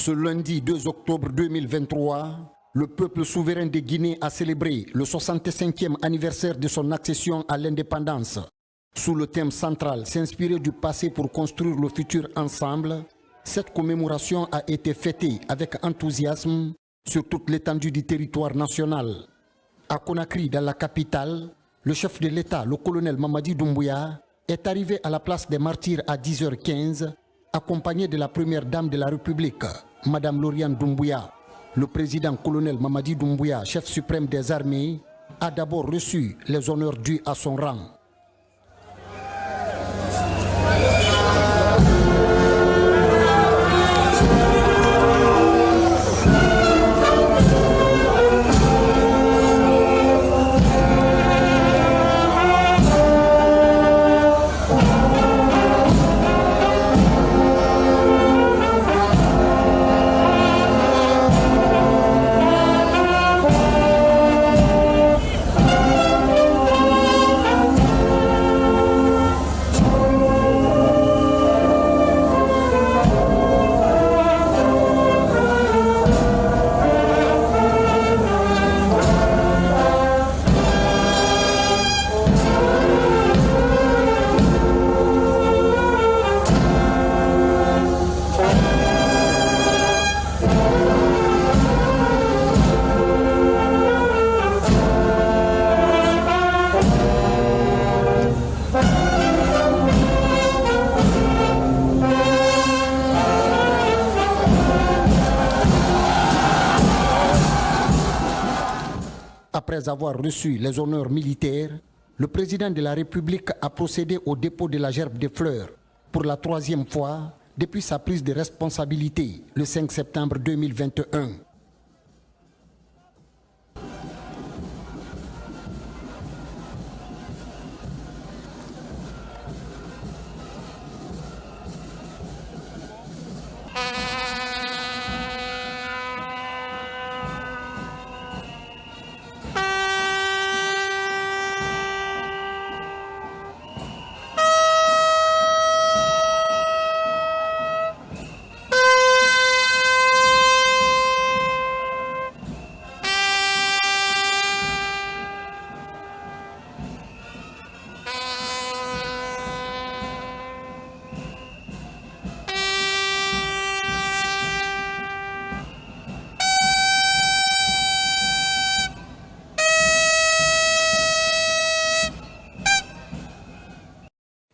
Ce lundi 2 octobre 2023, le peuple souverain de Guinée a célébré le 65e anniversaire de son accession à l'indépendance. Sous le thème central « S'inspirer du passé pour construire le futur ensemble », cette commémoration a été fêtée avec enthousiasme sur toute l'étendue du territoire national. À Conakry, dans la capitale, le chef de l'État, le colonel Mamadi Doumbouya, est arrivé à la place des martyrs à 10h15, accompagné de la première dame de la République, Madame Lauriane Doumbouya. Le président colonel Mamadi Doumbouya, chef suprême des armées, a d'abord reçu les honneurs dus à son rang. Après avoir reçu les honneurs militaires, le président de la République a procédé au dépôt de la gerbe de fleurs pour la 3e fois depuis sa prise de responsabilité le 5 septembre 2021.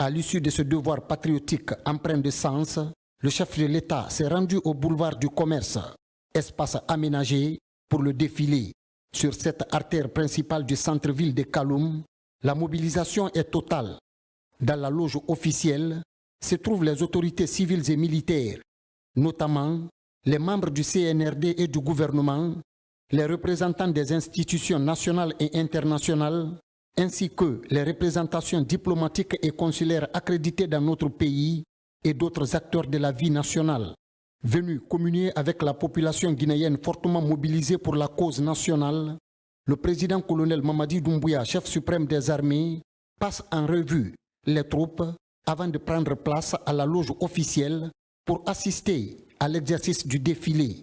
À l'issue de ce devoir patriotique empreint de sens, le chef de l'État s'est rendu au boulevard du commerce, espace aménagé pour le défilé. Sur cette artère principale du centre-ville de Kaloum, la mobilisation est totale. Dans la loge officielle se trouvent les autorités civiles et militaires, notamment les membres du CNRD et du gouvernement, les représentants des institutions nationales et internationales, ainsi que les représentations diplomatiques et consulaires accréditées dans notre pays et d'autres acteurs de la vie nationale, venus communier avec la population guinéenne fortement mobilisée pour la cause nationale. Le président colonel Mamadi Doumbouya, chef suprême des armées, passe en revue les troupes avant de prendre place à la loge officielle pour assister à l'exercice du défilé.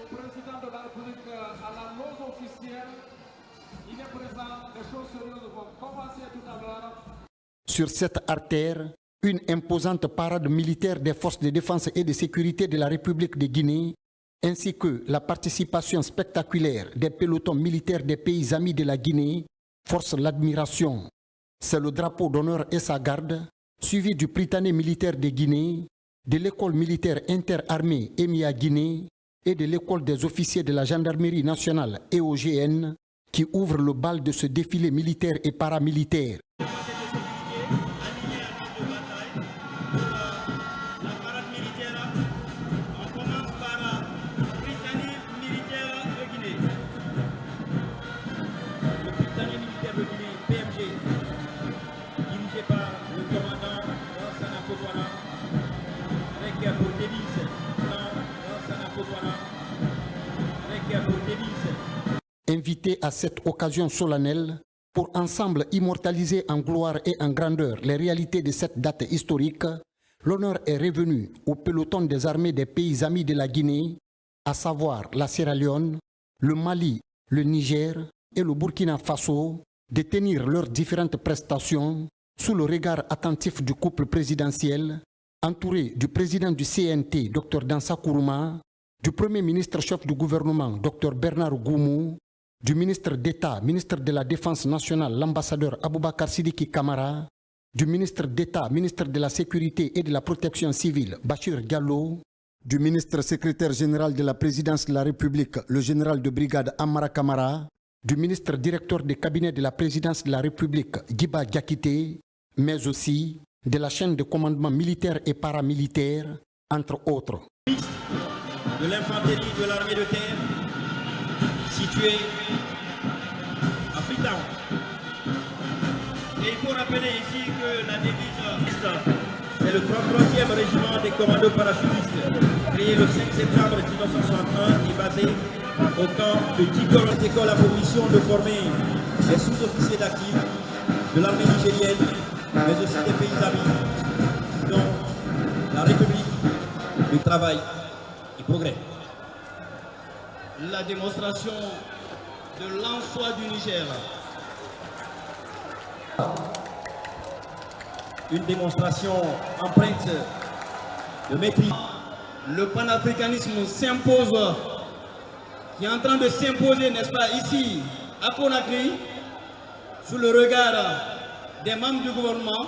Président de la République à la loge officielle, il est présent, les choses sérieuses vont commencer tout à l'heure. Sur cette artère, une imposante parade militaire des forces de défense et de sécurité de la République de Guinée, ainsi que la participation spectaculaire des pelotons militaires des pays amis de la Guinée, force l'admiration. C'est le drapeau d'honneur et sa garde, suivi du Prytanée militaire de Guinée, de l'école militaire interarmée EMIA Guinée, et de l'école des officiers de la gendarmerie nationale EOGN qui ouvre le bal de ce défilé militaire et paramilitaire. invité à cette occasion solennelle pour ensemble immortaliser en gloire et en grandeur les réalités de cette date historique, l'honneur est revenu au peloton des armées des pays amis de la Guinée, à savoir la Sierra Leone, le Mali, le Niger et le Burkina Faso, de tenir leurs différentes prestations sous le regard attentif du couple présidentiel, entouré du président du CNT, Dr Dansa Kourouma, du Premier ministre chef du gouvernement, Dr Bernard Goumou, du ministre d'État, ministre de la Défense nationale, l'ambassadeur Aboubakar Sidiki Kamara, du ministre d'État, ministre de la Sécurité et de la Protection civile, Bachir Diallo, du ministre secrétaire général de la Présidence de la République, le général de brigade Amara Kamara, du ministre directeur des cabinets de la Présidence de la République, Giba Diakité, mais aussi de la chaîne de commandement militaire et paramilitaire, entre autres. De l'infanterie de l'armée de terre située à Freetown. Et il faut rappeler ici que la devise, c'est le 33e régiment des commandos parachutistes, créé le 5 septembre 1961 et basé au camp de Djikor. Cette école a pour mission de former les sous-officiers d'actifs de l'armée nigérienne, mais aussi des pays amis, dont la République, le travail et progrès. La démonstration de l'en-soi du Niger. Une démonstration empreinte de maîtrise. Le panafricanisme s'impose, qui est en train de s'imposer, n'est-ce pas, ici, à Conakry, sous le regard des membres du gouvernement,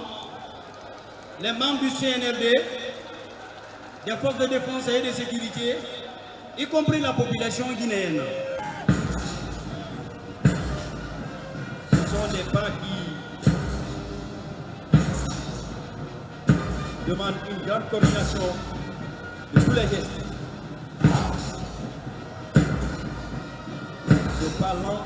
les membres du CNRD, des forces de défense et de sécurité, y compris la population guinéenne. Ce sont des pas qui demandent une grande coordination de tous les gestes. Ce pas lent.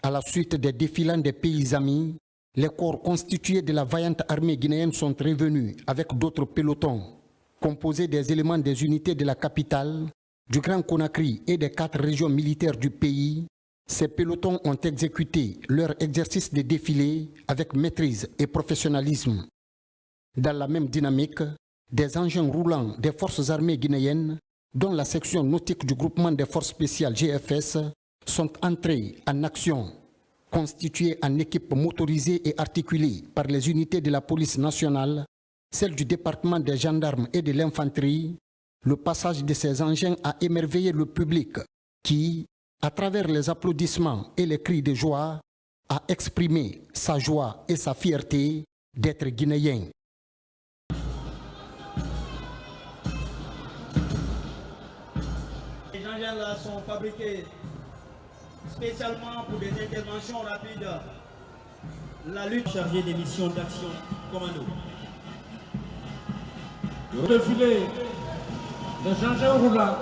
À la suite des défilants des pays amis, les corps constitués de la vaillante armée guinéenne sont revenus avec d'autres pelotons, composés des éléments des unités de la capitale, du Grand Conakry et des 4 régions militaires du pays. Ces pelotons ont exécuté leur exercice de défilé avec maîtrise et professionnalisme. Dans la même dynamique, des engins roulants des forces armées guinéennes, dont la section nautique du groupement des forces spéciales GFS, sont entrés en action, constitués en équipes motorisées et articulées par les unités de la police nationale, celle du département des gendarmes et de l'infanterie. Le passage de ces engins a émerveillé le public qui, à travers les applaudissements et les cris de joie, a exprimé sa joie et sa fierté d'être guinéen. Les engins-là sont fabriqués spécialement pour des interventions rapides. La lutte Chargé des missions d'action commando. Le défilé des engins roulants,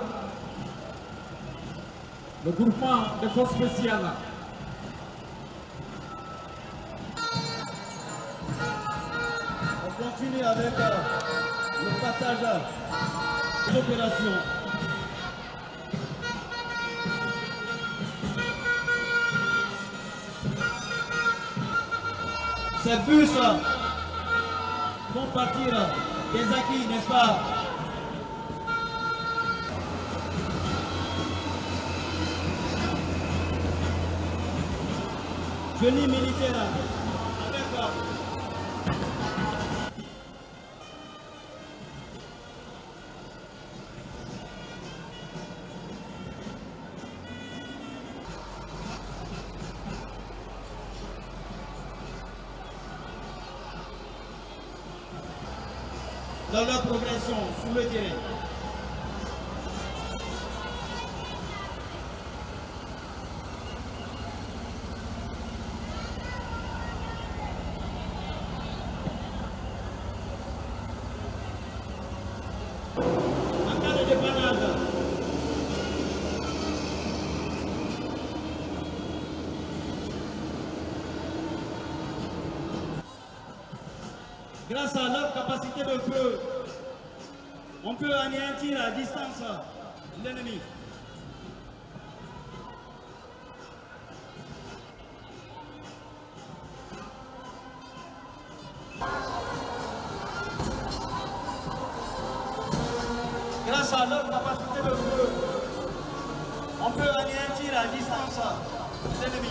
le groupement des forces spéciales. On continue avec le passage de l'opération. Ces bus vont partir des acquis, n'est-ce pas? Génie militaire avec dans leur progression sur le terrain. En cas de dépannage, grâce à leur capacité de feu, on peut anéantir à distance l'ennemi. face à leur capacité de feu, on peut anéantir à distance l'ennemi.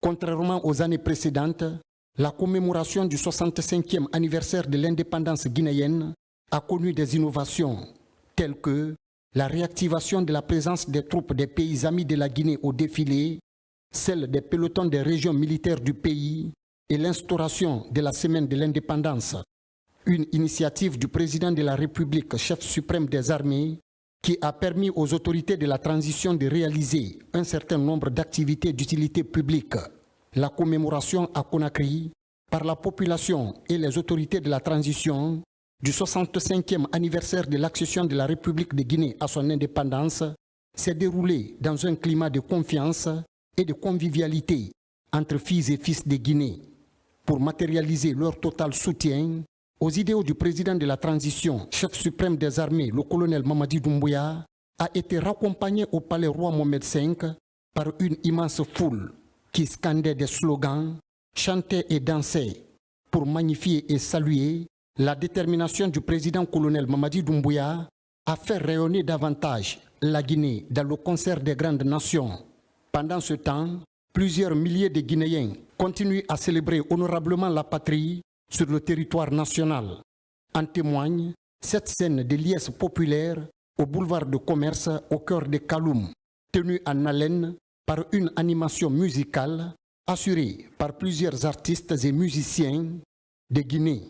Contrairement aux années précédentes, la commémoration du 65e anniversaire de l'indépendance guinéenne a connu des innovations telles que la réactivation de la présence des troupes des pays amis de la Guinée au défilé, celle des pelotons des régions militaires du pays et l'instauration de la semaine de l'indépendance, une initiative du président de la République, chef suprême des armées, qui a permis aux autorités de la transition de réaliser un certain nombre d'activités d'utilité publique. La commémoration à Conakry par la population et les autorités de la transition du 65e anniversaire de l'accession de la République de Guinée à son indépendance s'est déroulée dans un climat de confiance et de convivialité entre filles et fils de Guinée pour matérialiser leur total soutien aux idéaux du président de la transition, chef suprême des armées, le colonel Mamadi Doumbouya, a été raccompagné au palais roi Mohamed V par une immense foule qui scandait des slogans, chantait et dansait pour magnifier et saluer la détermination du président colonel Mamadi Doumbouya à faire rayonner davantage la Guinée dans le concert des grandes nations. Pendant ce temps, plusieurs milliers de Guinéens continuent à célébrer honorablement la patrie sur le territoire national. En témoigne cette scène de liesse populaire au boulevard de commerce au cœur de Kaloum, tenue en haleine par une animation musicale assurée par plusieurs artistes et musiciens de Guinée.